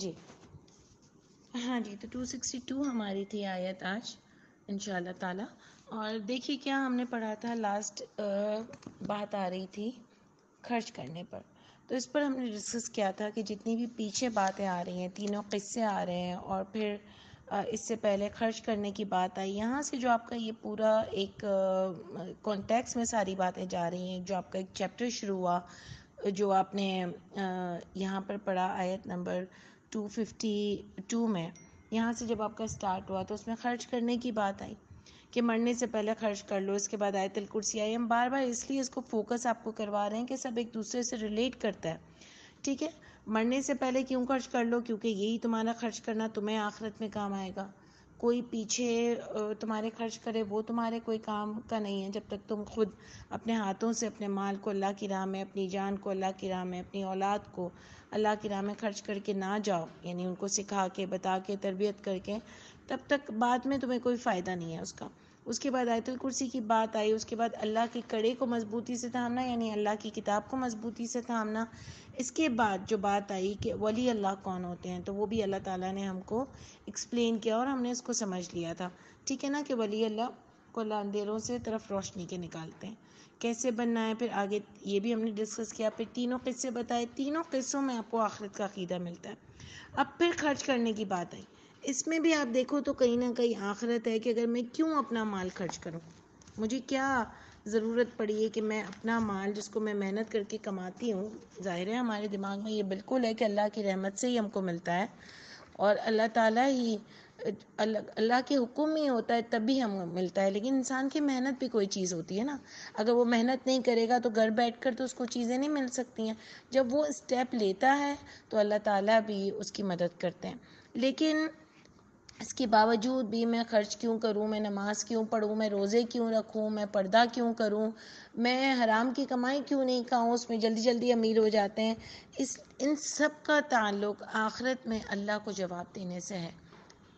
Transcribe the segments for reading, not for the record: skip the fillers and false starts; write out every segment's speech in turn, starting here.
جی ہاں جی، تو 262 ہماری تھی آیت آج انشاءاللہ تعالی. اور دیکھیے کیا ہم نے پڑھا تھا لاسٹ بات آ رہی تھی خرچ کرنے پر. تو اس پر ہم نے ڈسکس کیا تھا کہ جتنی بھی پیچھے باتیں آ رہی ہیں، تینوں قصے آ رہے ہیں، اور پھر اس سے پہلے خرچ کرنے کی بات آئی. یہاں سے جو آپ کا یہ پورا ایک کانٹیکس میں ساری باتیں جا رہی ہیں. جو آپ کا ایک چیپٹر شروع ہوا، جو آپ نے یہاں پر پڑھا آیت نمبر 252 میں، یہاں سے جب آپ کا سٹارٹ ہوا تو اس میں خرچ کرنے کی بات آئی کہ مرنے سے پہلے خرچ کر لو. اس کے بعد آیت الکرسی آئی. ہم بار بار اس لیے اس کو فوکس آپ کو کروا رہے ہیں کہ سب ایک دوسرے سے ریلیٹ کرتا ہے. ٹھیک ہے، مرنے سے پہلے کیوں خرچ کر لو؟ کیونکہ یہی تمہارا خرچ کرنا تمہیں آخرت میں کام آئے گا. کوئی پیچھے تمہارے خرچ کرے وہ تمہارے کوئی کام کا نہیں ہے جب تک تم خود اپنے ہاتھوں سے اپنے مال کو اللہ کی راہ میں، اپنی جان کو اللہ کی راہ میں، اپنی اولاد کو اللہ کی راہ میں خرچ کر کے نہ جاؤ، یعنی ان کو سکھا کے، بتا کے، تربیت کر کے، تب تک بعد میں تمہیں کوئی فائدہ نہیں ہے اس کا. اس کے بعد آیت الکرسی کی بات آئی. اس کے بعد اللہ کے کڑے کو مضبوطی سے تھامنا، یعنی اللہ کی کتاب کو مضبوطی سے تھامنا. اس کے بعد جو بات آئی کہ ولی اللہ کون ہوتے ہیں، تو وہ بھی اللہ تعالیٰ نے ہم کو ایکسپلین کیا اور ہم نے اس کو سمجھ لیا تھا. ٹھیک ہے نا، کہ ولی اللہ کو اللہ اندھیروں سے طرف روشنی کے نکالتے ہیں. کیسے بننا ہے پھر آگے یہ بھی ہم نے ڈسکس کیا. پھر تینوں قصے بتائے. تینوں قصوں میں آپ کو آخرت کا عقیدہ ملتا ہے. اب پھر خرچ کرنے کی بات آئی. اس میں بھی آپ دیکھو تو کہیں نہ کہیں آخرت ہے کہ اگر میں کیوں اپنا مال خرچ کروں، مجھے کیا ضرورت پڑی ہے کہ میں اپنا مال جس کو میں محنت کر کے کماتی ہوں. ظاہر ہے ہمارے دماغ میں یہ بالکل ہے کہ اللہ کی رحمت سے ہی ہم کو ملتا ہے اور اللہ تعالیٰ ہی اللہ کے حکم ہی ہوتا ہے تبھی ہم ملتا ہے. لیکن انسان کی محنت بھی کوئی چیز ہوتی ہے نا. اگر وہ محنت نہیں کرے گا تو گھر بیٹھ کر تو اس کو چیزیں نہیں مل سکتی ہیں. جب وہ اسٹیپ لیتا ہے تو اللہ تعالیٰ بھی اس کی مدد کرتے ہیں. لیکن اس کے باوجود بھی میں خرچ کیوں کروں، میں نماز کیوں پڑھوں، میں روزے کیوں رکھوں، میں پردہ کیوں کروں، میں حرام کی کمائی کیوں نہیں کھاؤں، اس میں جلدی جلدی امیر ہو جاتے ہیں. ان سب کا تعلق آخرت میں اللہ کو جواب دینے سے ہے.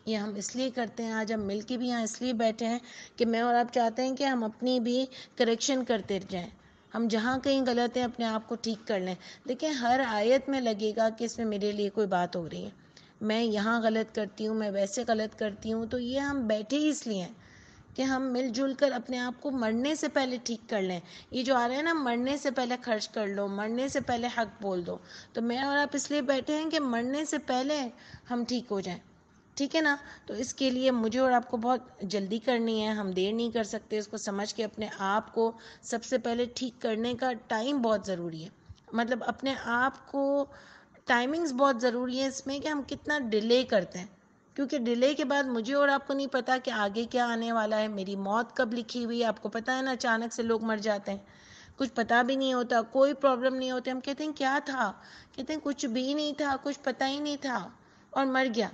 یہ ہم اس لیے کرتے ہیں. آج ہم مل کے بھی یہاں اس لیے بیٹھے ہیں کہ میں اور آپ چاہتے ہیں کہ ہم اپنی بھی کریکشن کرتے جائیں. ہم جہاں کہیں غلط ہیں اپنے آپ کو ٹھیک کر لیں. دیکھیں ہر آیت میں لگے گا کہ اس میں میرے لیے کوئی بات ہو رہی ہے، میں یہاں غلط کرتی ہوں، میں ویسے غلط کرتی ہوں. تو یہ ہم بیٹھے ہی اس لیے ہیں کہ ہم مل جل کر اپنے آپ کو مرنے سے پہلے ٹھیک کر لیں. یہ جو آ رہے ہیں نا، مرنے سے پہلے خرچ کر لو، مرنے سے پہلے حق بول دو، تو میں اور آپ اس لیے بیٹھے ہیں کہ مرنے سے پہلے ہم ٹھیک ہو جائیں. ٹھیک ہے نا. تو اس کے لیے مجھے اور آپ کو بہت جلدی کرنی ہے. ہم دیر نہیں کر سکتے. اس کو سمجھ کے اپنے آپ کو سب سے پہلے ٹھیک کرنے کا ٹائم بہت ضروری ہے. مطلب اپنے آپ کو ٹائمنگز بہت ضروری ہے اس میں کہ ہم کتنا ڈیلے کرتے ہیں. کیونکہ ڈیلے کے بعد مجھے اور آپ کو نہیں پتا کہ آگے کیا آنے والا ہے. میری موت کب لکھی ہوئی ہے آپ کو پتا ہے نا. اچانک سے لوگ مر جاتے ہیں، کچھ پتا بھی نہیں ہوتا، کوئی پرابلم نہیں ہوتی. ہم کہتے ہیں کیا تھا، کہتے ہیں کچھ بھی نہیں تھا، کچھ پتا ہی نہیں تھا اور مر گیا.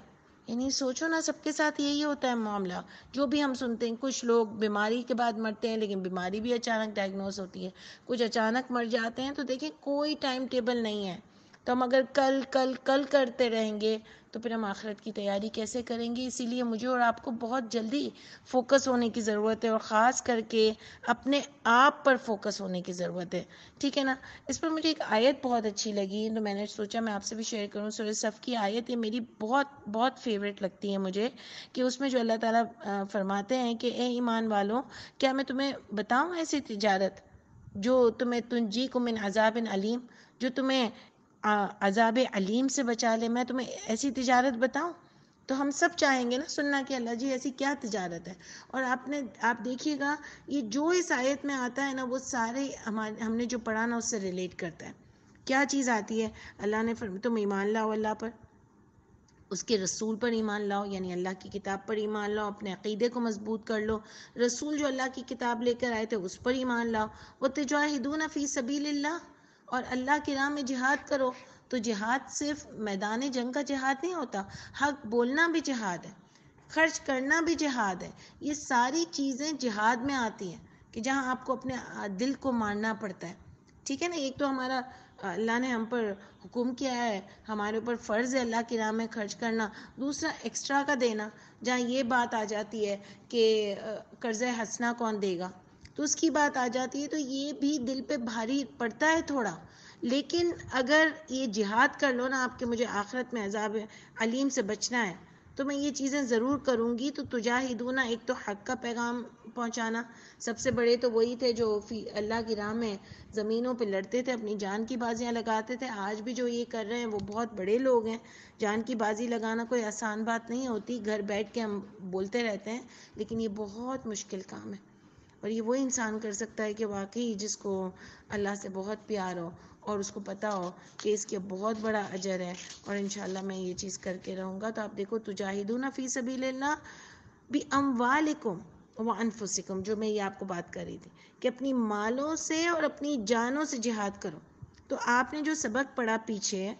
یعنی سوچو نا، سب کے ساتھ یہی ہوتا ہے معاملہ. جو بھی ہم سنتے ہیں، کچھ لوگ بیماری کے بعد مرتے ہیں لیکن بیماری بھی اچانک ڈائگنوز ہوتی ہے، کچھ اچانک مر جاتے ہیں. تو دیکھیں کوئی ٹائم ٹیبل نہیں ہے. تو ہم اگر کل کل کل کرتے رہیں گے تو پھر ہم آخرت کی تیاری کیسے کریں گے؟ اسی لیے مجھے اور آپ کو بہت جلدی فوکس ہونے کی ضرورت ہے، اور خاص کر کے اپنے آپ پر فوکس ہونے کی ضرورت ہے. ٹھیک ہے نا. اس پر مجھے ایک آیت بہت اچھی لگی تو میں نے سوچا میں آپ سے بھی شیئر کروں. سورہ صف کی آیت یہ میری بہت بہت فیوریٹ لگتی ہے مجھے، کہ اس میں جو اللہ تعالیٰ فرماتے ہیں کہ اے ایمان والو، کیا میں تمہیں بتاؤں ایسی تجارت جو تمہیں تنجیکم من عذاب علیم، جو تمہیں عذاب علیم سے بچا لے. میں تمہیں ایسی تجارت بتاؤں؟ تو ہم سب چاہیں گے نا سننا کہ اللہ جی ایسی کیا تجارت ہے. اور آپ دیکھیے گا یہ جو اس آیت میں آتا ہے نا، وہ سارے ہم نے جو پڑھا نا اس سے ریلیٹ کرتا ہے. کیا چیز آتی ہے؟ اللہ نے تم ایمان لاؤ اللہ پر، اس کے رسول پر ایمان لاؤ، یعنی اللہ کی کتاب پر ایمان لاؤ، اپنے عقیدے کو مضبوط کر لو. رسول جو اللہ کی کتاب لے کر آئے تھے اس پر ایمان لاؤ. وَتُجَاهِدُونَ فِي سَبِيلِ اللَّهِ، اور اللہ کی راہ میں جہاد کرو. تو جہاد صرف میدان جنگ کا جہاد نہیں ہوتا، حق بولنا بھی جہاد ہے، خرچ کرنا بھی جہاد ہے. یہ ساری چیزیں جہاد میں آتی ہیں کہ جہاں آپ کو اپنے دل کو مارنا پڑتا ہے. ٹھیک ہے نا. ایک تو ہمارا اللہ نے ہم پر حکم کیا ہے، ہمارے اوپر فرض ہے اللہ کی راہ میں خرچ کرنا. دوسرا ایکسٹرا کا دینا، جہاں یہ بات آ جاتی ہے کہ قرض حسنہ کون دے گا، تو اس کی بات آ جاتی ہے. تو یہ بھی دل پہ بھاری پڑتا ہے تھوڑا، لیکن اگر یہ جہاد کر لو نا آپ کے مجھے آخرت میں عذاب علیم سے بچنا ہے تو میں یہ چیزیں ضرور کروں گی. تو تجاہدون، ایک تو حق کا پیغام پہنچانا، سب سے بڑے تو وہی تھے جو اللہ کی راہ میں زمینوں پہ لڑتے تھے، اپنی جان کی بازیاں لگاتے تھے. آج بھی جو یہ کر رہے ہیں وہ بہت بڑے لوگ ہیں. جان کی بازی لگانا کوئی آسان بات نہیں ہوتی. گھر بیٹھ کے ہم بولتے رہتے ہیں لیکن یہ بہت مشکل کام ہے، اور یہ وہ انسان کر سکتا ہے کہ واقعی جس کو اللہ سے بہت پیار ہو اور اس کو پتا ہو کہ اس کے بہت بڑا اجر ہے. اور انشاءاللہ میں یہ چیز کر کے رہوں گا. تو آپ دیکھو تجاہدون فی سبیل اللہ باموالکم وانفسکم، جو میں یہ آپ کو بات کر رہی تھی کہ اپنی مالوں سے اور اپنی جانوں سے جہاد کرو. تو آپ نے جو سبق پڑھا پیچھے،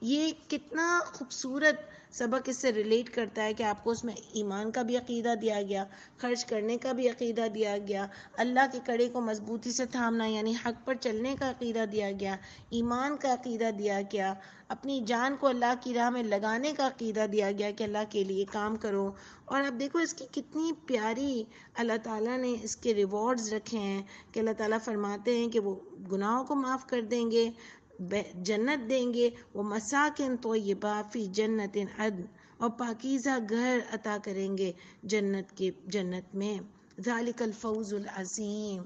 یہ کتنا خوبصورت سبق اس سے ریلیٹ کرتا ہے کہ آپ کو اس میں ایمان کا بھی عقیدہ دیا گیا، خرچ کرنے کا بھی عقیدہ دیا گیا، اللہ کے کڑے کو مضبوطی سے تھامنا یعنی حق پر چلنے کا عقیدہ دیا گیا، ایمان کا عقیدہ دیا گیا، اپنی جان کو اللہ کی راہ میں لگانے کا عقیدہ دیا گیا کہ اللہ کے لیے کام کرو. اور اب دیکھو اس کی کتنی پیاری اللہ تعالیٰ نے اس کے ریوارڈز رکھے ہیں کہ اللہ تعالیٰ فرماتے ہیں کہ وہ گناہوں کو معاف کر دیں گے، جنت دیں گے، وہ مساکن طیبہ فی جنت عدن، اور پاکیزہ گھر عطا کریں گے جنت میں. ذالک الفوز العظیم.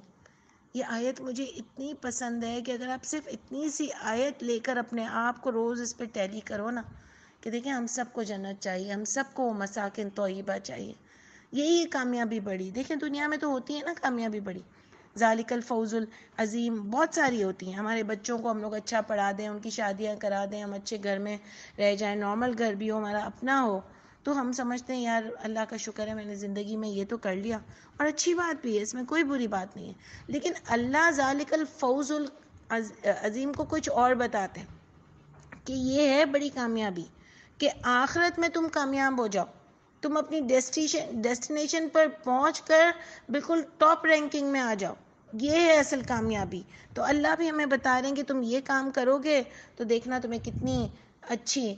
یہ آیت مجھے اتنی پسند ہے کہ اگر آپ صرف اتنی سی آیت لے کر اپنے آپ کو روز اس پہ ٹیلی کرو نا کہ دیکھیں ہم سب کو جنت چاہیے، ہم سب کو مساکن طیبہ چاہیے، یہی ہے کامیابی بڑی. دیکھیں دنیا میں تو ہوتی ہے نا کامیابی بڑی، ذالک الفوز العظیم بہت ساری ہوتی ہیں. ہمارے بچوں کو ہم لوگ اچھا پڑھا دیں، ان کی شادیاں کرا دیں، ہم اچھے گھر میں رہ جائیں، نارمل گھر بھی ہو، ہمارا اپنا ہو، تو ہم سمجھتے ہیں یار اللہ کا شکر ہے میں نے زندگی میں یہ تو کر لیا، اور اچھی بات بھی ہے، اس میں کوئی بری بات نہیں ہے. لیکن اللہ ذالک الفوز العظیم کو کچھ اور بتاتے ہیں کہ یہ ہے بڑی کامیابی کہ آخرت میں تم کامیاب ہو جاؤ، تم اپنی ڈیسٹینیشن پر پہنچ کر بالکل ٹاپ رینکنگ میں آ جاؤ، یہ ہے اصل کامیابی. تو اللہ بھی ہمیں بتا رہے ہیں کہ تم یہ کام کرو گے تو دیکھنا تمہیں کتنی اچھی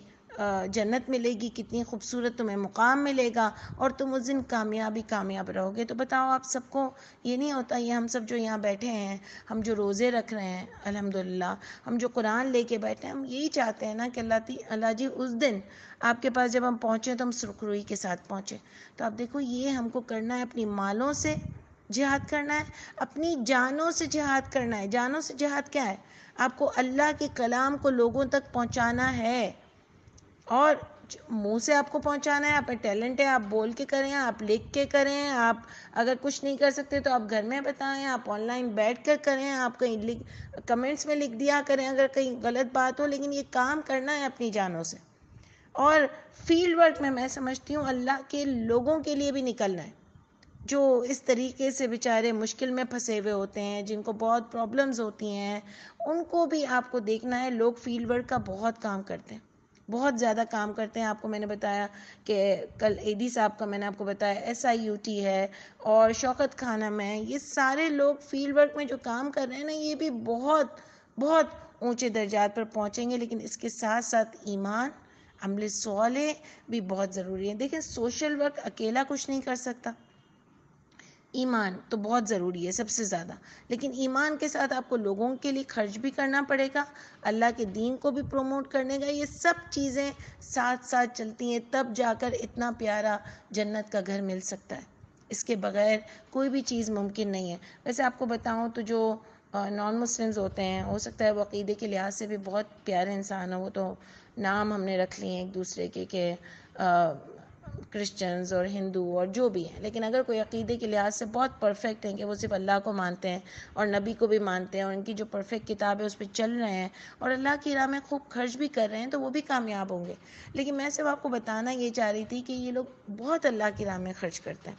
جنت ملے گی، کتنی خوبصورت تمہیں مقام ملے گا، اور تم اس دن کامیاب رہو گے. تو بتاؤ آپ سب کو یہ نہیں ہوتا؟ یہ ہم سب جو یہاں بیٹھے ہیں، ہم جو روزے رکھ رہے ہیں الحمدللہ، ہم جو قرآن لے کے بیٹھے ہیں، ہم یہی چاہتے ہیں نا کہ اللہ جی اس دن آپ کے پاس جب ہم پہنچے تو ہم سرخروئی کے ساتھ پہنچے. تو آپ دیکھو یہ ہم کو کرنا ہے، اپنی مالوں سے جہاد کرنا ہے، اپنی جانوں سے جہاد کرنا ہے. جانوں سے جہاد کیا ہے؟ آپ کو اللہ کے کلام کو لوگوں تک پہنچانا ہے، اور منہ سے آپ کو پہنچانا ہے. آپ میں ٹیلنٹ ہے، آپ بول کے کریں، آپ لکھ کے کریں، آپ اگر کچھ نہیں کر سکتے تو آپ گھر میں بتائیں، آپ آن لائن بیٹھ کر کریں، آپ کہیں کمنٹس میں لکھ دیا کریں اگر کہیں غلط بات ہو، لیکن یہ کام کرنا ہے اپنی جانوں سے. اور فیلڈ ورک میں سمجھتی ہوں اللہ کے لوگوں کے لیے بھی نکلنا ہے جو اس طریقے سے بیچارے مشکل میں پھنسے ہوئے ہوتے ہیں، جن کو بہت پرابلمز ہوتی ہیں، ان کو بھی آپ کو دیکھنا ہے. لوگ فیلڈ ورک کا بہت کام کرتے ہیں، بہت زیادہ کام کرتے ہیں. آپ کو میں نے بتایا کہ کل ایڈی صاحب کا میں نے آپ کو بتایا SIUT ہے، اور شوکت خانم ہے، یہ سارے لوگ فیلڈ ورک میں جو کام کر رہے ہیں نا، یہ بھی بہت بہت اونچے درجات پر پہنچیں گے. لیکن اس کے ساتھ ساتھ ایمان، عمل صالح بھی بہت ضروری ہے. دیکھیں سوشل ورک اکیلا کچھ نہیں کر سکتا، ایمان تو بہت ضروری ہے سب سے زیادہ، لیکن ایمان کے ساتھ آپ کو لوگوں کے لیے خرچ بھی کرنا پڑے گا، اللہ کے دین کو بھی پروموٹ کرنے کا. یہ سب چیزیں ساتھ ساتھ چلتی ہیں، تب جا کر اتنا پیارا جنت کا گھر مل سکتا ہے. اس کے بغیر کوئی بھی چیز ممکن نہیں ہے. ویسے آپ کو بتاؤں تو جو نان مسلمز ہوتے ہیں، ہو سکتا ہے وہ عقیدے کے لحاظ سے بھی بہت پیارے انسان ہیں، وہ تو نام ہم نے رکھ لیے ہیں ایک دوسرے کے کہ کرسچنز اور ہندو اور جو بھی ہیں، لیکن اگر کوئی عقیدے کے لحاظ سے بہت پرفیکٹ ہیں کہ وہ صرف اللہ کو مانتے ہیں اور نبی کو بھی مانتے ہیں، اور ان کی جو پرفیکٹ کتاب ہے اس پہ چل رہے ہیں اور اللہ کی راہ میں خوب خرچ بھی کر رہے ہیں، تو وہ بھی کامیاب ہوں گے. لیکن میں صرف آپ کو بتانا یہ چاہ رہی تھی کہ یہ لوگ بہت اللہ کی راہ میں خرچ کرتے ہیں.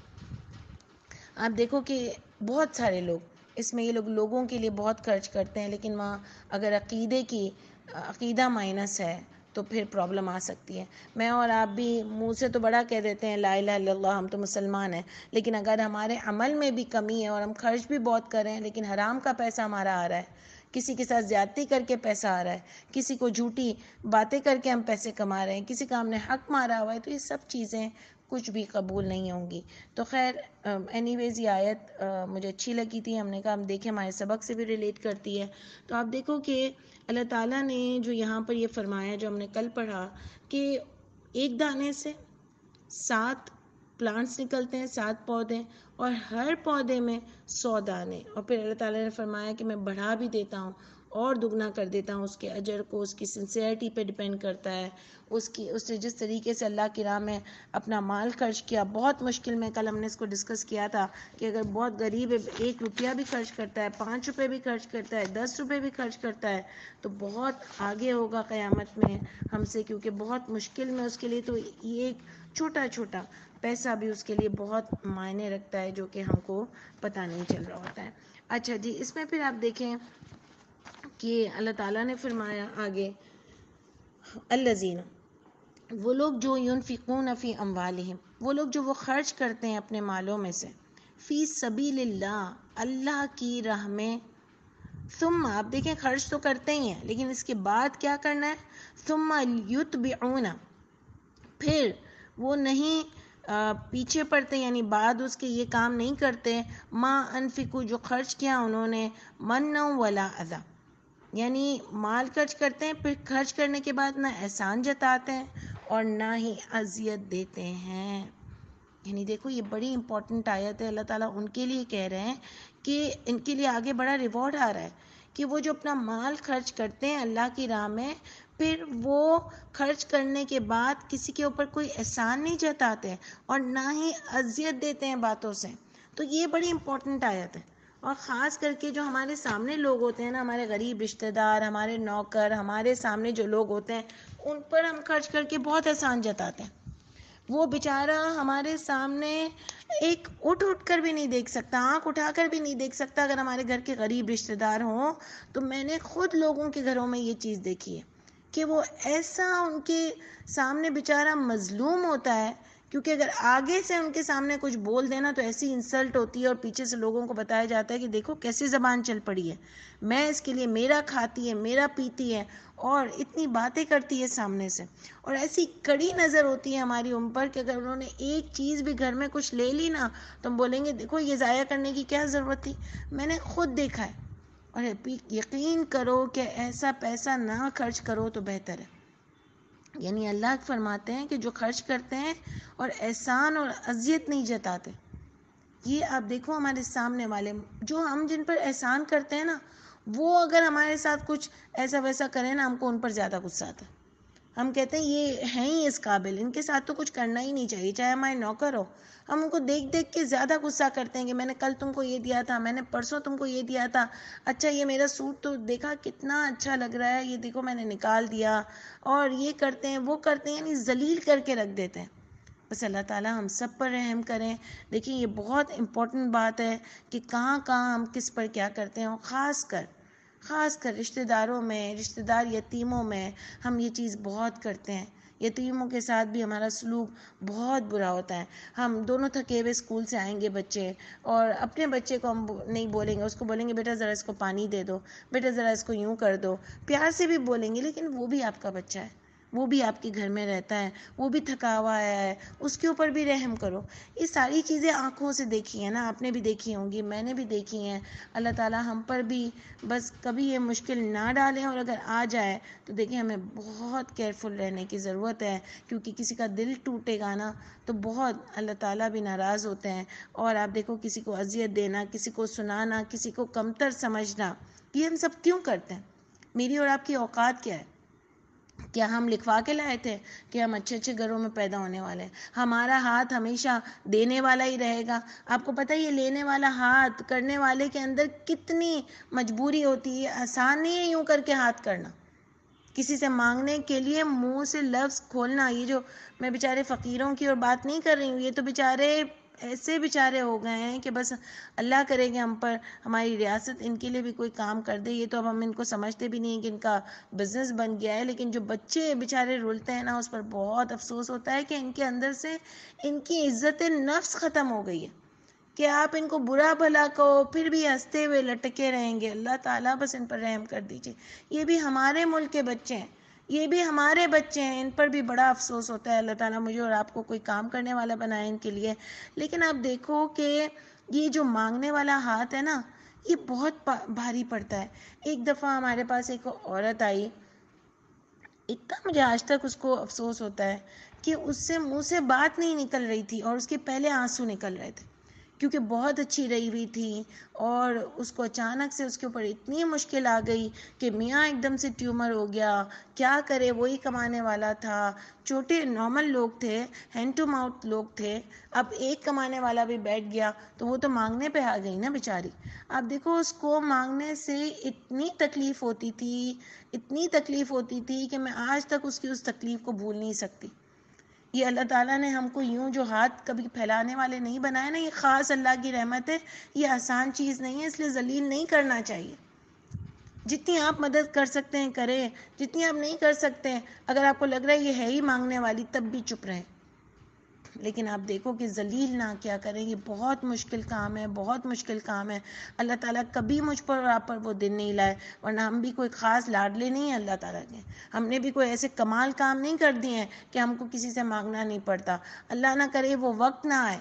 آپ دیکھو کہ بہت سارے لوگ اس میں، یہ لوگ لوگوں کے لیے بہت خرچ کرتے ہیں، لیکن وہاں اگر عقیدہ مائنس ہے تو پھر پرابلم آ سکتی ہے. میں اور آپ بھی منہ سے تو بڑا کہہ دیتے ہیں لا الہ الا اللہ، ہم تو مسلمان ہیں، لیکن اگر ہمارے عمل میں بھی کمی ہے اور ہم خرچ بھی بہت کر رہے ہیں، لیکن حرام کا پیسہ ہمارا آ رہا ہے، کسی کے ساتھ زیادتی کر کے پیسہ آ رہا ہے، کسی کو جھوٹی باتیں کر کے ہم پیسے کما رہے ہیں، کسی کا ہم نے حق مارا ہوا ہے، تو یہ سب چیزیں کچھ بھی قبول نہیں ہوں گی. تو خیر اینی ویز یہ آیت مجھے اچھی لگی تھی. ہم نے کہا ہم دیکھیں ہمارے سبق سے بھی ریلیٹ کرتی ہے. تو آپ دیکھو کہ اللہ تعالیٰ نے جو یہاں پر یہ فرمایا جو ہم نے کل پڑھا کہ ایک دانے سے 7 پلانٹس نکلتے ہیں، 7 پودے، اور ہر پودے میں 100 دانے. اور پھر اللہ تعالیٰ نے فرمایا کہ میں بڑھا بھی دیتا ہوں اور دگنا کر دیتا ہوں. اس کے اجر کو اس کی سنسیئرٹی پہ ڈیپینڈ کرتا ہے، اس نے جس طریقے سے اللہ کی راہ میں اپنا مال خرچ کیا. بہت مشکل میں کل ہم نے اس کو ڈسکس کیا تھا کہ اگر بہت غریب ہے 1 روپیہ بھی خرچ کرتا ہے، 5 روپے بھی خرچ کرتا ہے، 10 روپے بھی خرچ کرتا ہے تو بہت آگے ہوگا قیامت میں ہم سے، کیونکہ بہت مشکل میں اس کے لیے تو یہ ایک چھوٹا چھوٹا پیسہ بھی اس کے لیے بہت معنی رکھتا ہے، جو کہ ہم کو پتہ نہیں چل رہا ہوتا ہے. اچھا جی، اس میں پھر آپ دیکھیں کہ اللہ تعالیٰ نے فرمایا آگے الذین، وہ لوگ جو ينفقون فی اموالہم، وہ لوگ جو وہ خرچ کرتے ہیں اپنے مالوں میں سے، فی سبیل اللہ، اللہ کی راہ میں. ثم، آپ دیکھیں خرچ تو کرتے ہی ہیں لیکن اس کے بعد کیا کرنا ہے؟ ثم یتبعون، پھر وہ نہیں پیچھے پڑتے، یعنی بعد اس کے یہ کام نہیں کرتے، ما انفقوا، جو خرچ کیا انہوں نے، منا ولا اذی، یعنی مال خرچ کرتے ہیں پھر خرچ کرنے کے بعد نہ احسان جتاتے ہیں اور نہ ہی اذیت دیتے ہیں. یعنی دیکھو یہ بڑی امپورٹنٹ آیت ہے. اللہ تعالیٰ ان کے لیے کہہ رہے ہیں کہ ان کے لیے آگے بڑا ریوارڈ آ رہا ہے کہ وہ جو اپنا مال خرچ کرتے ہیں اللہ کی راہ میں، پھر وہ خرچ کرنے کے بعد کسی کے اوپر کوئی احسان نہیں جتاتے اور نہ ہی اذیت دیتے ہیں باتوں سے. تو یہ بڑی امپورٹنٹ آیت ہے. اور خاص کر کے جو ہمارے سامنے لوگ ہوتے ہیں نا، ہمارے غریب رشتہ دار، ہمارے نوکر، ہمارے سامنے جو لوگ ہوتے ہیں، ان پر ہم خرچ کر کے بہت احسان جتاتے ہیں. وہ بیچارہ ہمارے سامنے ایک اٹھ کر بھی نہیں دیکھ سکتا، آنکھ اٹھا کر بھی نہیں دیکھ سکتا اگر ہمارے گھر کے غریب رشتہ دار ہوں. تو میں نے خود لوگوں کے گھروں میں یہ چیز دیکھی ہے کہ وہ ایسا ان کے سامنے بیچارہ مظلوم ہوتا ہے، کیونکہ اگر آگے سے ان کے سامنے کچھ بول دینا تو ایسی انسلٹ ہوتی ہے، اور پیچھے سے لوگوں کو بتایا جاتا ہے کہ دیکھو کیسی زبان چل پڑی ہے، میں اس کے لیے میرا کھاتی ہے، میرا پیتی ہے، اور اتنی باتیں کرتی ہے سامنے سے. اور ایسی کڑی نظر ہوتی ہے ہماری ان پر کہ اگر انہوں نے ایک چیز بھی گھر میں کچھ لے لی نا تو ہم بولیں گے دیکھو یہ ضائع کرنے کی کیا ضرورت تھی. میں نے خود دیکھا ہے. اور یقین کرو کہ ایسا پیسہ نہ خرچ کرو تو بہتر ہے. یعنی اللہ فرماتے ہیں کہ جو خرچ کرتے ہیں اور احسان اور اذیت نہیں جتاتے. یہ آپ دیکھو ہمارے سامنے والے جو ہم جن پر احسان کرتے ہیں نا، وہ اگر ہمارے ساتھ کچھ ایسا ویسا کریں نا، ہم کو ان پر زیادہ غصہ آتا ہے. ہم کہتے ہیں یہ ہیں ہی اس قابل، ان کے ساتھ تو کچھ کرنا ہی نہیں چاہیے، چاہے ہمارے نوکر ہو. ہم ان کو دیکھ دیکھ کے زیادہ غصہ کرتے ہیں کہ میں نے کل تم کو یہ دیا تھا، میں نے پرسوں تم کو یہ دیا تھا، اچھا یہ میرا سوٹ تو دیکھا کتنا اچھا لگ رہا ہے، یہ دیکھو میں نے نکال دیا. اور یہ کرتے ہیں وہ کرتے ہیں، یعنی ذلیل کر کے رکھ دیتے ہیں. بس اللہ تعالیٰ ہم سب پر رحم کریں. دیکھیں یہ بہت امپورٹنٹ بات ہے کہ کہاں کہاں ہم کس پر کیا کرتے ہیں. اور خاص کر رشتہ داروں میں، رشتہ دار یتیموں میں ہم یہ چیز بہت کرتے ہیں. یتیموں کے ساتھ بھی ہمارا سلوک بہت برا ہوتا ہے. ہم دونوں تھکے ہوئے اسکول سے آئیں گے بچے، اور اپنے بچے کو ہم نہیں بولیں گے، اس کو بولیں گے بیٹا ذرا اس کو پانی دے دو، بیٹا ذرا اس کو یوں کر دو، پیار سے بھی بولیں گے، لیکن وہ بھی آپ کا بچہ ہے، وہ بھی آپ کے گھر میں رہتا ہے، وہ بھی تھکا ہوا آیا ہے، اس کے اوپر بھی رحم کرو. یہ ساری چیزیں آنکھوں سے دیکھی ہیں نا، آپ نے بھی دیکھی ہوں گی، میں نے بھی دیکھی ہیں. اللہ تعالیٰ ہم پر بھی بس کبھی یہ مشکل نہ ڈالیں، اور اگر آ جائے تو دیکھیں ہمیں بہت کیئرفل رہنے کی ضرورت ہے، کیونکہ کسی کا دل ٹوٹے گا نا تو بہت اللہ تعالیٰ بھی ناراض ہوتے ہیں. اور آپ دیکھو کسی کو اذیت دینا، کسی کو سنانا، کسی کو کمتر سمجھنا، یہ ہم سب کیوں کرتے ہیں؟ میری اور آپ کی اوقات کیا ہے؟ کیا ہم لکھوا کے لائے تھے کہ ہم اچھے اچھے گھروں میں پیدا ہونے والے ہیں؟ ہمارا ہاتھ ہمیشہ دینے والا ہی رہے گا. آپ کو پتہ ہے یہ لینے والا ہاتھ کرنے والے کے اندر کتنی مجبوری ہوتی ہے. آسان نہیں ہے یوں کر کے ہاتھ کرنا، کسی سے مانگنے کے لیے منہ سے لفظ کھولنا. یہ جو میں بیچارے فقیروں کی اور بات نہیں کر رہی ہوں، یہ تو بیچارے ایسے بیچارے ہو گئے ہیں کہ بس اللہ کرے گا ہم پر، ہماری ریاست ان کے لیے بھی کوئی کام کر دے. یہ تو اب ہم ان کو سمجھتے بھی نہیں ہیں کہ ان کا بزنس بن گیا ہے، لیکن جو بچے بیچارے رولتے ہیں نا، اس پر بہت افسوس ہوتا ہے کہ ان کے اندر سے ان کی عزت نفس ختم ہو گئی ہے، کہ آپ ان کو برا بھلا کہو پھر بھی ہنستے ہوئے لٹکے رہیں گے. اللہ تعالیٰ بس ان پر رحم کر دیجئے. یہ بھی ہمارے ملک کے بچے ہیں، یہ بھی ہمارے بچے ہیں، ان پر بھی بڑا افسوس ہوتا ہے۔ اللہ تعالیٰ مجھے اور آپ کو کوئی کام کرنے والا بنائے ان کے لیے۔ لیکن آپ دیکھو کہ یہ جو مانگنے والا ہاتھ ہے نا، یہ بہت بھاری پڑتا ہے۔ ایک دفعہ ہمارے پاس ایک عورت آئی، اتنا مجھے آج تک اس کو افسوس ہوتا ہے کہ اس سے منہ سے بات نہیں نکل رہی تھی اور اس کے پہلے آنسو نکل رہے تھے، کیونکہ بہت اچھی رہی ہوئی تھی، اور اس کو اچانک سے اس کے اوپر اتنی مشکل آ گئی کہ میاں ایک دم سے ٹیومر ہو گیا، کیا کرے، وہی کمانے والا تھا، چھوٹے نارمل لوگ تھے، ہینڈ ٹو ماؤتھ لوگ تھے، اب ایک کمانے والا بھی بیٹھ گیا تو وہ تو مانگنے پہ آ گئی نا بیچاری۔ اب دیکھو اس کو مانگنے سے اتنی تکلیف ہوتی تھی، اتنی تکلیف ہوتی تھی کہ میں آج تک اس کی اس تکلیف کو بھول نہیں سکتی۔ یہ اللہ تعالیٰ نے ہم کو یوں جو ہاتھ کبھی پھیلانے والے نہیں بنائے نا، یہ خاص اللہ کی رحمت ہے، یہ آسان چیز نہیں ہے، اس لیے ذلیل نہیں کرنا چاہیے۔ جتنی آپ مدد کر سکتے ہیں کریں، جتنی آپ نہیں کر سکتے ہیں، اگر آپ کو لگ رہا ہے یہ ہے ہی مانگنے والی، تب بھی چپ رہیں۔ لیکن آپ دیکھو کہ ذلیل نہ کیا کریں، یہ بہت مشکل کام ہے، بہت مشکل کام ہے۔ اللہ تعالیٰ کبھی مجھ پر اور آپ پر وہ دن نہیں لائے، ورنہ ہم بھی کوئی خاص لاڈلے نہیں ہیں اللہ تعالیٰ کے، ہم نے بھی کوئی ایسے کمال کام نہیں کر دیے ہیں کہ ہم کو کسی سے مانگنا نہیں پڑتا۔ اللہ نہ کرے وہ وقت نہ آئے،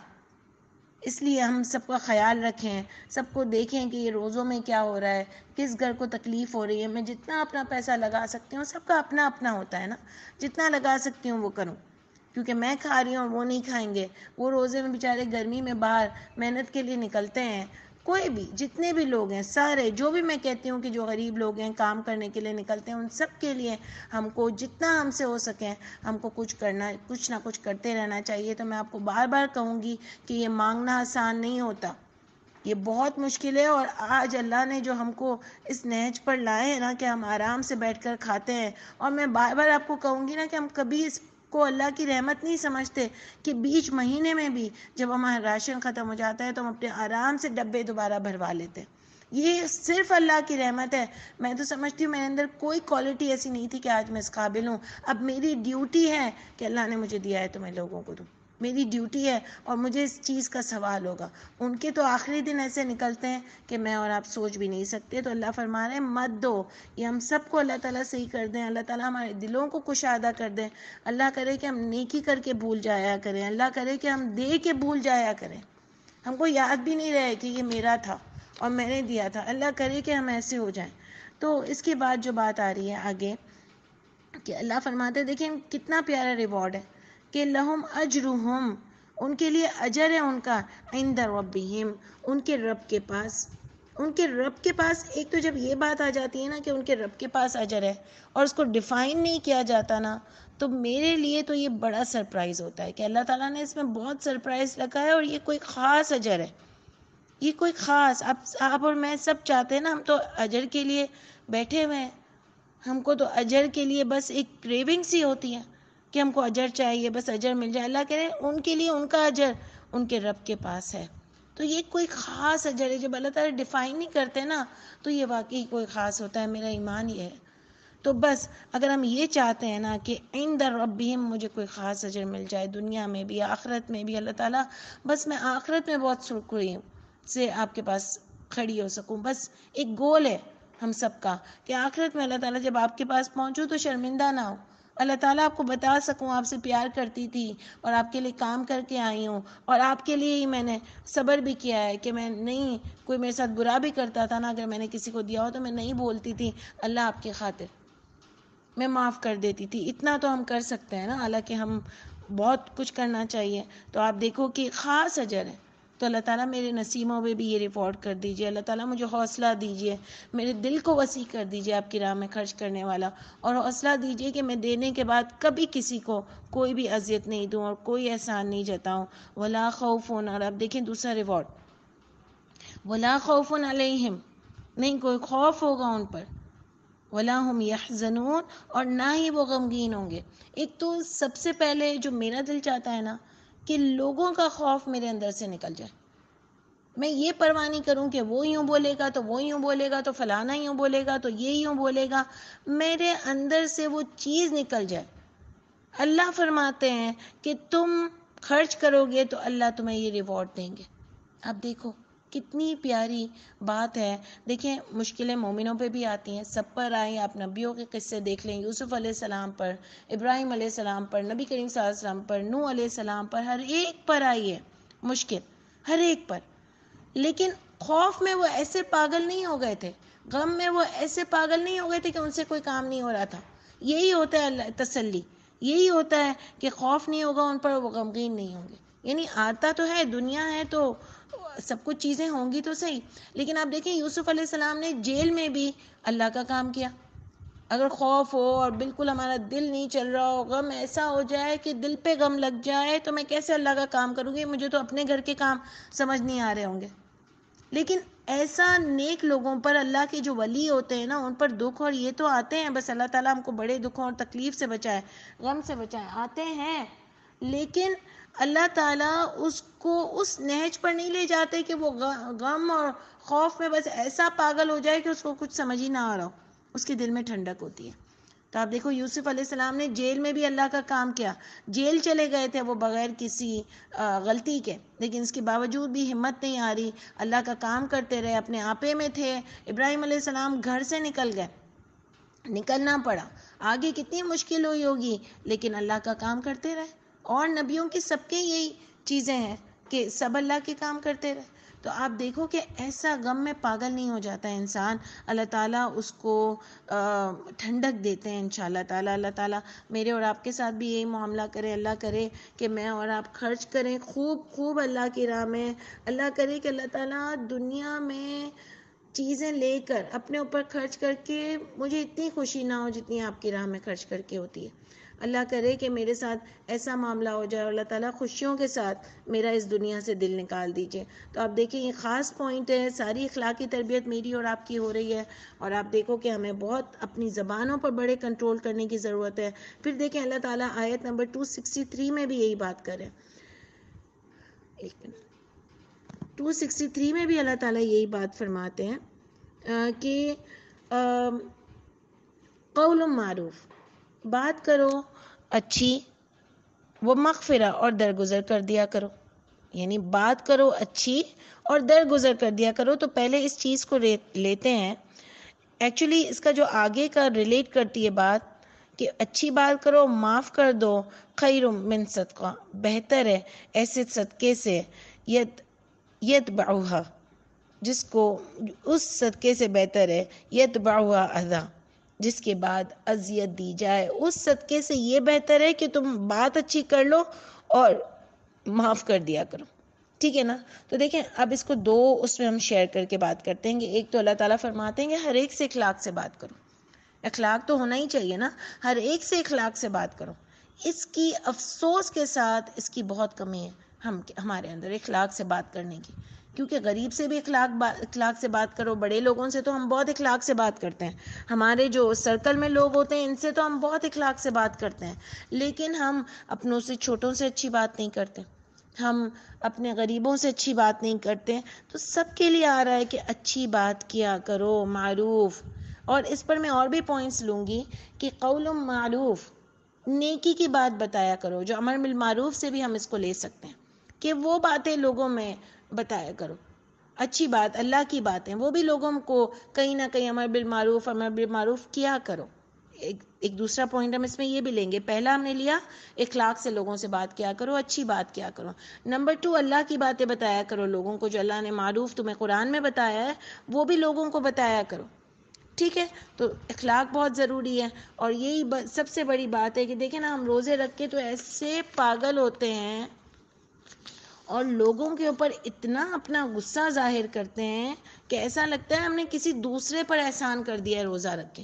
اس لیے ہم سب کا خیال رکھیں، سب کو دیکھیں کہ یہ روزوں میں کیا ہو رہا ہے، کس گھر کو تکلیف ہو رہی ہے۔ میں جتنا اپنا پیسہ لگا سکتی ہوں، سب کا اپنا اپنا ہوتا ہے نا، جتنا لگا سکتی ہوں وہ کروں، کیونکہ میں کھا رہی ہوں وہ نہیں کھائیں گے، وہ روزے میں بیچارے گرمی میں باہر محنت کے لیے نکلتے ہیں، کوئی بھی جتنے بھی لوگ ہیں سارے، جو بھی میں کہتی ہوں کہ جو غریب لوگ ہیں کام کرنے کے لیے نکلتے ہیں، ان سب کے لیے ہم کو جتنا ہم سے ہو سکے ہم کو کچھ نہ کچھ کرتے رہنا چاہیے۔ تو میں آپ کو بار بار کہوں گی کہ یہ مانگنا آسان نہیں ہوتا، یہ بہت مشکل ہے، اور آج اللہ نے جو ہم کو اس نہج پر لائے ہیں نا کہ ہم آرام سے بیٹھ کر کھاتے ہیں، اور میں بار بار آپ کو کہوں گی نا کہ ہم کبھی اس کو اللہ کی رحمت نہیں سمجھتے کہ بیچ مہینے میں بھی جب ہمارا راشن ختم ہو جاتا ہے تو ہم اپنے آرام سے ڈبے دوبارہ بھروا لیتے ہیں۔ یہ صرف اللہ کی رحمت ہے۔ میں تو سمجھتی ہوں میرے اندر کوئی کوالٹی ایسی نہیں تھی کہ آج میں اس قابل ہوں۔ اب میری ڈیوٹی ہے کہ اللہ نے مجھے دیا ہے تو میں لوگوں کو دوں، میری ڈیوٹی ہے، اور مجھے اس چیز کا سوال ہوگا۔ ان کے تو آخری دن ایسے نکلتے ہیں کہ میں اور آپ سوچ بھی نہیں سکتے۔ تو اللہ فرما رہے ہیں مت دو، یہ ہم سب کو اللہ تعالیٰ صحیح کر دیں، اللہ تعالیٰ ہمارے دلوں کو کشادہ کر دیں، اللہ کرے کہ ہم نیکی کر کے بھول جایا کریں، اللہ کرے کہ ہم دے کے بھول جایا کریں، ہم کو یاد بھی نہیں رہے کہ یہ میرا تھا اور میں نے دیا تھا، اللہ کرے کہ ہم ایسے ہو جائیں۔ تو اس کے بعد جو بات آ رہی ہے آگے کہ اللہ فرماتے ہیں، دیکھیں کتنا پیارا ریوارڈ ہے کہ لہم اجرہم، ان کے لیے اجر ہے ان کا، عند ربہم، ان کے رب کے پاس، ان کے رب کے پاس۔ ایک تو جب یہ بات آ جاتی ہے نا کہ ان کے رب کے پاس اجر ہے اور اس کو ڈیفائن نہیں کیا جاتا نا، تو میرے لیے تو یہ بڑا سرپرائز ہوتا ہے کہ اللہ تعالیٰ نے اس میں بہت سرپرائز رکھا ہے، اور یہ کوئی خاص اجر ہے، یہ کوئی خاص، آپ اور میں سب چاہتے ہیں نا، ہم تو اجر کے لیے بیٹھے ہوئے ہیں، ہم کو تو اجر کے لیے بس ایک کریونگ سی ہوتی ہے کہ ہم کو اجر چاہیے، بس اجر مل جائے۔ اللہ کہہ رہے ہیں ان کے لیے ان کا اجر ان کے رب کے پاس ہے۔ تو یہ کوئی خاص اجر ہے، جب اللہ تعالیٰ ڈیفائن نہیں کرتے نا تو یہ واقعی کوئی خاص ہوتا ہے، میرا ایمان یہ ہے۔ تو بس اگر ہم یہ چاہتے ہیں نا کہ عند ربہم مجھے کوئی خاص اجر مل جائے، دنیا میں بھی آخرت میں بھی، اللہ تعالیٰ بس میں آخرت میں بہت سرخروئی سے آپ کے پاس کھڑی ہو سکوں، بس ایک گول ہے ہم سب کا کہ آخرت میں اللہ تعالیٰ جب آپ کے پاس پہنچوں تو شرمندہ نہ ہو، اللہ تعالیٰ آپ کو بتا سکوں آپ سے پیار کرتی تھی اور آپ کے لیے کام کر کے آئی ہوں، اور آپ کے لیے ہی میں نے صبر بھی کیا ہے کہ میں نہیں، کوئی میرے ساتھ برا بھی کرتا تھا نا، اگر میں نے کسی کو دیا ہو تو میں نہیں بولتی تھی، اللہ آپ کی خاطر میں معاف کر دیتی تھی۔ اتنا تو ہم کر سکتے ہیں نا، حالانکہ ہم بہت کچھ کرنا چاہیے۔ تو آپ دیکھو کہ خاص اجر ہے، تو اللہ تعالیٰ میرے نصیبوں میں بھی یہ ریوارڈ کر دیجئے، اللہ تعالیٰ مجھے حوصلہ دیجئے، میرے دل کو وسیع کر دیجئے آپ کی راہ میں خرچ کرنے والا، اور حوصلہ دیجئے کہ میں دینے کے بعد کبھی کسی کو کوئی بھی اذیت نہیں دوں اور کوئی احسان نہیں جتاؤں۔ ولا خوف، اور اب دیکھیں دوسرا ریوارڈ، ولا خوف علیہم، نہیں کوئی خوف ہوگا ان پر، ولا ہم یحزنون، اور نہ ہی وہ غمگین ہوں گے۔ ایک تو سب سے پہلے جو میرا دل چاہتا ہے نا کہ لوگوں کا خوف میرے اندر سے نکل جائے، میں یہ پرواہ نہیں کروں کہ وہ یوں بولے گا تو وہ یوں بولے گا تو فلانا یوں بولے گا تو یہ یوں بولے گا، میرے اندر سے وہ چیز نکل جائے۔ اللہ فرماتے ہیں کہ تم خرچ کرو گے تو اللہ تمہیں یہ ریوارڈ دیں گے۔ اب دیکھو کتنی پیاری بات ہے. دیکھیں مشکلیں مومنوں پہ بھی آتی ہیں, سب پر آئیں. آپ نبیوں کے قصے دیکھ لیں, یوسف علیہ السلام پر, ابراہیم علیہ السلام پر, نبی کریم صلی اللہ علیہ وسلم پر, نوح علیہ السلام پر, ہر ایک پر آئی ہے مشکل, ہر ایک پر. لیکن خوف میں وہ ایسے پاگل نہیں ہو گئے تھے, غم میں وہ ایسے پاگل نہیں ہو گئے تھے کہ ان سے کوئی کام نہیں ہو رہا تھا. یہی ہوتا ہے تسلی, یہی ہوتا ہے کہ خوف نہیں ہوگا ان پر, وہ غمگین نہیں ہوں گے. یعنی آتا تو ہے, دنیا ہے تو سب کچھ چیزیں ہوں گی تو صحیح, لیکن آپ دیکھیں یوسف علیہ السلام نے جیل میں بھی اللہ کا کام کیا. اگر خوف ہو اور بالکل ہمارا دل نہیں چل رہا ہو, غم ایسا ہو جائے کہ دل پہ غم لگ جائے, تو میں کیسے اللہ کا کام کروں گی, مجھے تو اپنے گھر کے کام سمجھ نہیں آ رہے ہوں گے. لیکن ایسا نیک لوگوں پر, اللہ کے جو ولی ہوتے ہیں نا, ان پر دکھ اور یہ تو آتے ہیں, بس اللہ تعالیٰ ہم کو بڑے دکھوں اور تکلیف سے بچائے, غم سے بچائے, آتے ہیں. لیکن اللہ تعالیٰ اس کو اس نہج پر نہیں لے جاتے کہ وہ غم اور خوف میں بس ایسا پاگل ہو جائے کہ اس کو کچھ سمجھ ہی نہ آ رہا ہو. اس کے دل میں ٹھنڈک ہوتی ہے. تو آپ دیکھو یوسف علیہ السلام نے جیل میں بھی اللہ کا کام کیا. جیل چلے گئے تھے وہ بغیر کسی غلطی کے, لیکن اس کے باوجود بھی ہمت نہیں آ رہی, اللہ کا کام کرتے رہے, اپنے آپے میں تھے. ابراہیم علیہ السلام گھر سے نکل گئے, نکلنا پڑا, آگے کتنی مشکل ہوئی ہوگی, لیکن اللہ کا کام کرتے رہے. اور نبیوں کی سب کے یہی چیزیں ہیں کہ سب اللہ کے کام کرتے رہے. تو آپ دیکھو کہ ایسا غم میں پاگل نہیں ہو جاتا ہے انسان, اللہ تعالیٰ اس کو ٹھنڈک دیتے ہیں انشاءاللہ تعالیٰ. اللہ تعالیٰ میرے اور آپ کے ساتھ بھی یہی معاملہ کرے. اللہ کرے کہ میں اور آپ خرچ کریں خوب خوب اللہ کی راہ میں. اللہ کرے کہ اللہ تعالیٰ دنیا میں چیزیں لے کر اپنے اوپر خرچ کر کے مجھے اتنی خوشی نہ ہو جتنی آپ کی راہ میں خرچ کر کے ہوتی ہے. اللہ کرے کہ میرے ساتھ ایسا معاملہ ہو جائے, اور اللہ تعالیٰ خوشیوں کے ساتھ میرا اس دنیا سے دل نکال دیجئے. تو آپ دیکھیں یہ خاص پوائنٹ ہے, ساری اخلاقی تربیت میری اور آپ کی ہو رہی ہے. اور آپ دیکھو کہ ہمیں بہت اپنی زبانوں پر بڑے کنٹرول کرنے کی ضرورت ہے. پھر دیکھیں اللہ تعالیٰ آیت نمبر 263 میں بھی یہی بات کرے. 263 میں بھی اللہ تعالیٰ یہی بات فرماتے ہیں کہ قول معروف, بات کرو اچھی, وہ مغفرہ اور درگزر کر دیا کرو. یعنی بات کرو اچھی اور درگزر کر دیا کرو. تو پہلے اس چیز کو لیتے ہیں. ایکچولی اس کا جو آگے کا ریلیٹ کرتی ہے بات کہ اچھی بات کرو, معاف کر دو, خیر من صدقہ, بہتر ہے ایسے صدقے سے, یتبعها, جس کو اس صدقے سے بہتر ہے, یتبعها اذى, جس کے بعد اذیت دی جائے. اس صدقے سے یہ بہتر ہے کہ تم بات اچھی کر لو اور معاف کر دیا کرو. ٹھیک ہے نا. تو دیکھیں اب اس کو دو اس میں ہم شیئر کر کے بات کرتے ہیں. کہ ایک تو اللہ تعالیٰ فرماتے ہیں کہ ہر ایک سے اخلاق سے بات کرو. اخلاق تو ہونا ہی چاہیے نا, ہر ایک سے اخلاق سے بات کرو. اس کی افسوس کے ساتھ اس کی بہت کمی ہے ہمارے اندر اخلاق سے بات کرنے کی. کیونکہ غریب سے بھی اخلاق سے بات کرو, بڑے لوگوں سے تو ہم بہت اخلاق سے بات کرتے ہیں, ہمارے جو سرکل میں لوگ ہوتے ہیں ان سے تو ہم بہت اخلاق سے بات کرتے ہیں, لیکن ہم اپنوں سے چھوٹوں سے اچھی بات نہیں کرتے, ہم اپنے غریبوں سے اچھی بات نہیں کرتے. تو سب کے لیے آ رہا ہے کہ اچھی بات کیا کرو, معروف. اور اس پر میں اور بھی پوائنٹس لوں گی کہ قول معروف, نیکی کی بات بتایا کرو. جو امر بالمعروف سے بھی ہم اس کو لے سکتے ہیں کہ وہ باتیں لوگوں میں بتایا کرو, اچھی بات, اللہ کی باتیں, وہ بھی لوگوں کو کہیں نہ کہیں امر بالمعروف کیا کرو. ایک دوسرا پوائنٹ ہم اس میں یہ بھی لیں گے. پہلا ہم نے لیا اخلاق سے لوگوں سے بات کیا کرو, اچھی بات کیا کرو. نمبر 2 اللہ کی باتیں بتایا کرو لوگوں کو, جو اللہ نے معروف تمہیں قرآن میں بتایا ہے وہ بھی لوگوں کو بتایا کرو. ٹھیک ہے. تو اخلاق بہت ضروری ہے. اور یہی سب سے بڑی بات ہے کہ دیکھیں نا, ہم روزے رکھ کے تو ایسے پاگل ہوتے ہیں اور لوگوں کے اوپر اتنا اپنا غصہ ظاہر کرتے ہیں کہ ایسا لگتا ہے ہم نے کسی دوسرے پر احسان کر دیا ہے روزہ رکھ کے.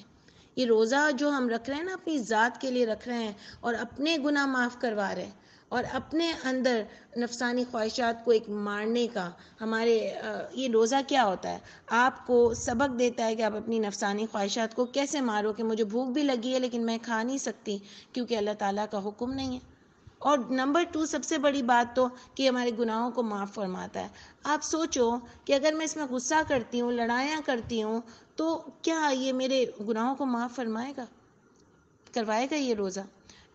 یہ روزہ جو ہم رکھ رہے ہیں نا اپنی ذات کے لیے رکھ رہے ہیں, اور اپنے گناہ معاف کروا رہے ہیں, اور اپنے اندر نفسانی خواہشات کو ایک مارنے کا. ہمارے یہ روزہ کیا ہوتا ہے, آپ کو سبق دیتا ہے کہ آپ اپنی نفسانی خواہشات کو کیسے مارو. کہ مجھے بھوک بھی لگی ہے لیکن میں کھا نہیں سکتی کیونکہ اللہ تعالیٰ کا حکم نہیں ہے. اور نمبر 2 سب سے بڑی بات تو کہ ہمارے گناہوں کو معاف فرماتا ہے. آپ سوچو کہ اگر میں اس میں غصہ کرتی ہوں, لڑائیاں کرتی ہوں, تو کیا یہ میرے گناہوں کو معاف فرمائے گا, کروائے گا یہ روزہ؟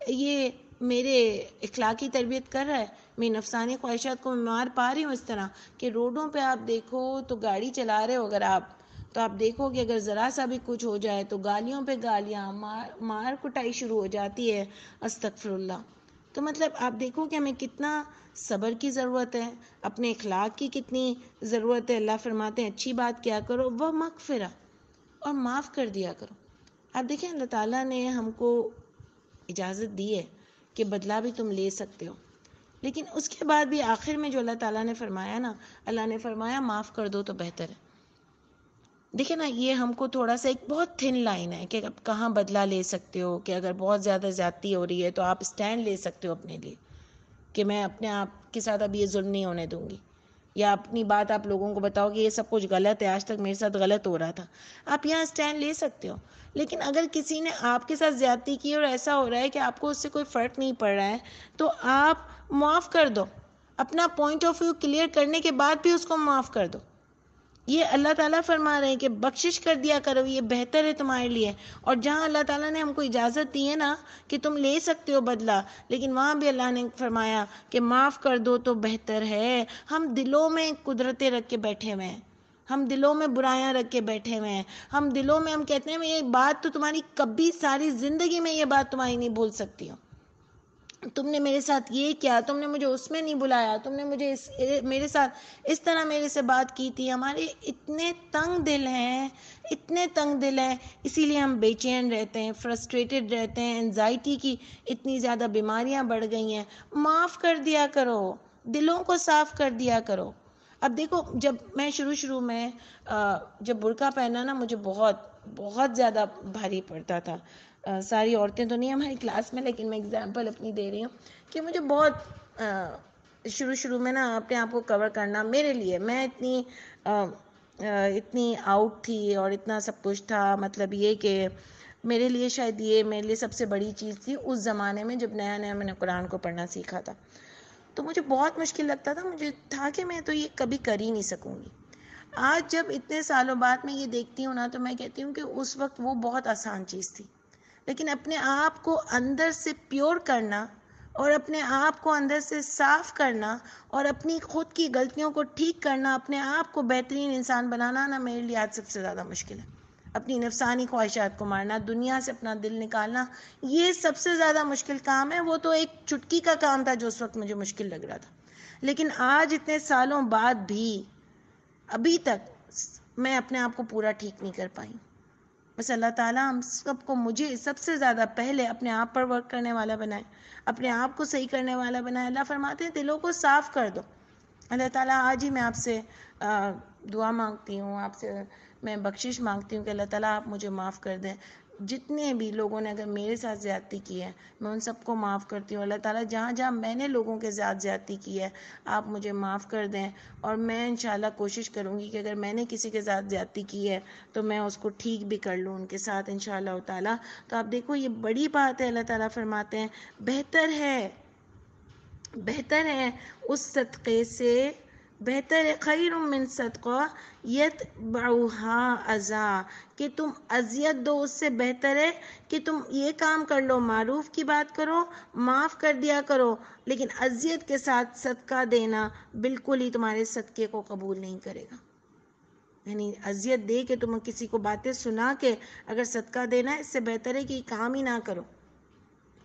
یہ میرے اخلاقی تربیت کر رہا ہے، میری نفسانی خواہشات کو میں مار پا رہی ہوں اس طرح کہ روڈوں پہ آپ دیکھو تو گاڑی چلا رہے ہو اگر آپ، تو آپ دیکھو کہ اگر ذرا سا بھی کچھ ہو جائے تو گالیوں پہ گالیاں، مار کٹائی شروع ہو جاتی ہے، استغفر اللہ۔ تو مطلب آپ دیکھو کہ ہمیں کتنا صبر کی ضرورت ہے، اپنے اخلاق کی کتنی ضرورت ہے۔ اللہ فرماتے ہیں اچھی بات کیا کرو وہ مغفرہ، اور معاف کر دیا کرو۔ آپ دیکھیں اللہ تعالیٰ نے ہم کو اجازت دی ہے کہ بدلہ بھی تم لے سکتے ہو، لیکن اس کے بعد بھی آخر میں جو اللہ تعالیٰ نے فرمایا نا، اللہ نے فرمایا معاف کر دو تو بہتر ہے۔ دیکھیں نا، یہ ہم کو تھوڑا سا ایک بہت تھن لائن ہے کہ اب کہاں بدلہ لے سکتے ہو، کہ اگر بہت زیادہ زیادتی ہو رہی ہے تو آپ سٹینڈ لے سکتے ہو اپنے لیے کہ میں اپنے آپ کے ساتھ اب یہ ظلم نہیں ہونے دوں گی، یا اپنی بات آپ لوگوں کو بتاؤ کہ یہ سب کچھ غلط ہے، آج تک میرے ساتھ غلط ہو رہا تھا، آپ یہاں سٹینڈ لے سکتے ہو۔ لیکن اگر کسی نے آپ کے ساتھ زیادتی کی اور ایسا ہو رہا ہے کہ آپ کو اس سے کوئی فرق نہیں پڑ رہا ہے، تو آپ معاف کر دو، اپنا پوائنٹ آف ویو کلیئر کرنے کے بعد بھی اس کو معاف کر دو۔ یہ اللہ تعالیٰ فرما رہے ہیں کہ بخشش کر دیا کرو، یہ بہتر ہے تمہارے لیے۔ اور جہاں اللہ تعالیٰ نے ہم کو اجازت دی ہے نا کہ تم لے سکتے ہو بدلہ، لیکن وہاں بھی اللہ نے فرمایا کہ معاف کر دو تو بہتر ہے۔ ہم دلوں میں قدرتیں رکھ کے بیٹھے ہوئے ہیں، ہم دلوں میں برائیاں رکھ کے بیٹھے ہوئے ہیں، ہم دلوں میں ہم کہتے ہیں میں یہ بات تو تمہاری کبھی ساری زندگی میں یہ بات تمہاری نہیں بھول سکتی ہوں، تم نے میرے ساتھ یہ کیا، تم نے مجھے اس میں نہیں بلایا، تم نے مجھے میرے ساتھ اس طرح میرے سے بات کی تھی۔ ہمارے اتنے تنگ دل ہیں، اتنے تنگ دل ہیں، اسی لیے ہم بے چین رہتے ہیں، فرسٹریٹڈ رہتے ہیں، انزائٹی کی اتنی زیادہ بیماریاں بڑھ گئی ہیں۔ معاف کر دیا کرو، دلوں کو صاف کر دیا کرو۔ اب دیکھو، جب میں شروع میں جب برقع پہنا نا، مجھے بہت زیادہ بھاری پڑتا تھا۔ ساری عورتیں تو نہیں ہماری کلاس میں، لیکن میں اگزامپل اپنی دے رہی ہوں کہ مجھے بہت شروع میں نا اپنے آپ کو کور کرنا میرے لیے، میں اتنی آؤٹ تھی اور اتنا سب کچھ تھا، مطلب یہ کہ میرے لیے شاید یہ میرے لیے سب سے بڑی چیز تھی اس زمانے میں جب نیا میں نے قرآن کو پڑھنا سیکھا تھا۔ تو مجھے بہت مشکل لگتا تھا، مجھے تھا کہ میں تو یہ کبھی کر ہی نہیں سکوں گی۔ آج جب اتنے سالوں بعد میں یہ دیکھتی ہوں نا، تو میں کہتی ہوں کہ اس وقت وہ بہت آسان چیز تھی، لیکن اپنے آپ کو اندر سے پیور کرنا اور اپنے آپ کو اندر سے صاف کرنا اور اپنی خود کی غلطیوں کو ٹھیک کرنا، اپنے آپ کو بہترین انسان بنانا نا، میرے لیے آج سب سے زیادہ مشکل ہے۔ اپنی نفسانی خواہشات کو مارنا، دنیا سے اپنا دل نکالنا، یہ سب سے زیادہ مشکل کام ہے۔ وہ تو ایک چٹکی کا کام تھا جو اس وقت مجھے مشکل لگ رہا تھا، لیکن آج اتنے سالوں بعد بھی ابھی تک میں اپنے آپ کو پورا ٹھیک نہیں کر پائی۔ بس اللہ تعالیٰ ہم سب کو، مجھے سب سے زیادہ پہلے اپنے آپ پر ورک کرنے والا بنائے، اپنے آپ کو صحیح کرنے والا بنائے۔ اللہ فرماتے ہیں دلوں کو صاف کر دو۔ اللہ تعالیٰ آج ہی میں آپ سے دعا مانگتی ہوں، آپ سے میں بخشش مانگتی ہوں کہ اللہ تعالیٰ آپ مجھے معاف کر دیں۔ جتنے بھی لوگوں نے اگر میرے ساتھ زیادتی کی ہے، میں ان سب کو معاف کرتی ہوں۔ اللہ تعالیٰ جہاں جہاں میں نے لوگوں کے ساتھ زیادتی کی ہے، آپ مجھے معاف کر دیں، اور میں انشاءاللہ کوشش کروں گی کہ اگر میں نے کسی کے ساتھ زیادتی کی ہے تو میں اس کو ٹھیک بھی کر لوں ان کے ساتھ انشاءاللہ تعالیٰ۔ تو آپ دیکھو یہ بڑی بات ہے، اللہ تعالیٰ فرماتے ہیں بہتر ہے اس صدقے سے، بہتر ہے خیر من صدقہ یتبعها اذی، کہ تم اذیت دو، اس سے بہتر ہے کہ تم یہ کام کر لو، معروف کی بات کرو، معاف کر دیا کرو، لیکن اذیت کے ساتھ صدقہ دینا بالکل ہی تمہارے صدقے کو قبول نہیں کرے گا۔ یعنی اذیت دے کے تم کسی کو باتیں سنا کے اگر صدقہ دینا ہے، اس سے بہتر ہے کہ یہ کام ہی نہ کرو۔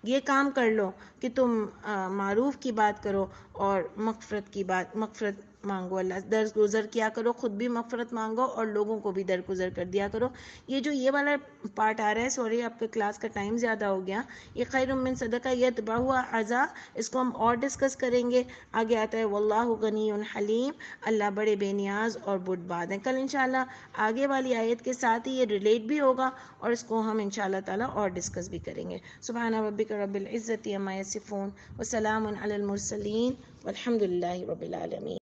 یہ کام کر لو کہ تم معروف کی بات کرو اور مغفرت مانگو، اللہ درگزر کیا کرو، خود بھی مغفرت مانگو اور لوگوں کو بھی درگزر کر دیا کرو۔ یہ والا پارٹ آ رہا ہے، سوری آپ کے کلاس کا ٹائم زیادہ ہو گیا، یہ خیر من صدقہ یتبعہ اذی، اس کو ہم اور ڈسکس کریں گے۔ آگے آتا ہے واللہ غنی حلیم، اللہ بڑے بے نیاز اور بردبار ہیں۔ کل انشاءاللہ آگے والی آیت کے ساتھ ہی یہ ریلیٹ بھی ہوگا اور اس کو ہم انشاءاللہ تعالی اور ڈسکس بھی کریں گے۔ سبحان ربک رب العزت عما یصفون وسلام علی المرسلین والحمد للہ رب العالمین۔